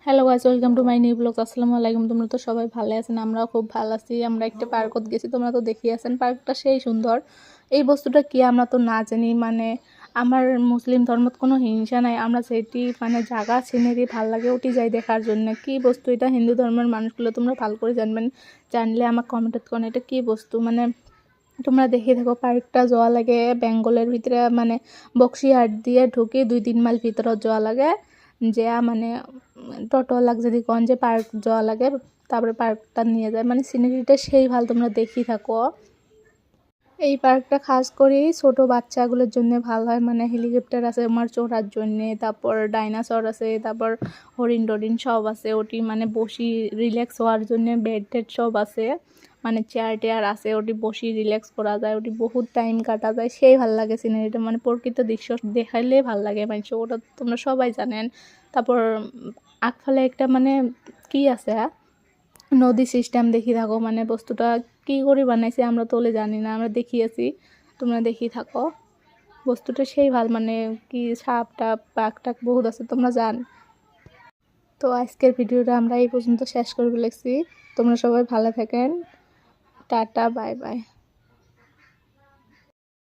Hello guys, welcome to my new blog. আসসালামু আলাইকুম। তোমরা তো সবাই ভালো আছেন, আমরাও খুব ভালো আছি। আমরা একটা পার্কত গেছি, তোমরা তো দেখিয়েছেন, পার্কটা সেই সুন্দর। এই বস্তুটা কি আমরা তো না জানি, মানে আমার মুসলিম ধর্মত কোনো হিংসা নাই, আমরা সেটি মানে জায়গা সিনারি ভাল লাগে ওটি যাই দেখার জন্য। কি বস্তু এটা হিন্দু ধর্মের মানুষগুলো তোমরা ভালো করে জানবেন, জানলে আমার কমেন্টত কোন এটা কি বস্তু। মানে তোমরা দেখে থাকো, পার্কটা যাওয়া লাগে বেঙ্গলের ভিতরে, মানে বক্সিহাট দিয়ে ঢুকি 2-3 মাইল ভিতৰত যাওয়া লাগে। যা মানে টোটো লাগ যদি কন যে পার্ক যাওয়া লাগে, তারপরে পার্কটা নিয়ে যায়, মানে সিনারিটা সেই ভালো, তোমরা দেখি থাকো। এই পার্কটা খাস করে ছোট বাচ্চাগুলোর জন্য ভালো হয়, মানে হেলিকপ্টার আছে আমার চড়ার জন্যে, তারপর ডাইনাসর আছে, তারপর হরিণ টরিণ সব আছে, ওটি মানে বসি রিল্যাক্স হওয়ার জন্য বেড টেড সব আছে, মানে চেয়ার টেয়ার আছে, ওটি বসি রিল্যাক্স করা যায়, ওটি বহুত টাইম কাটা যায়, সেই ভাল লাগে সিনারিটা, মানে প্রকৃত দৃশ্য দেখাইলে ভাল লাগে মানুষ, ওটা তোমরা সবাই জানেন। তারপর আগফালে একটা মানে কি আছে নদী সিস্টেম দেখি থাকো, মানে বস্তুটা কি করে বানাইছে আমরা তোলে জানি না, আমরা দেখিয়েছি, তোমরা দেখি থাকো। বস্তুটা সেই ভাল, মানে কি সাপ টাপ বাঘ টাক বহুত আছে, তোমরা জান। তো আজকের ভিডিওটা আমরা এই পর্যন্ত শেষ করে ফেলেছি। তোমরা সবাই ভালো থাকেন, টাটা বাই বাই।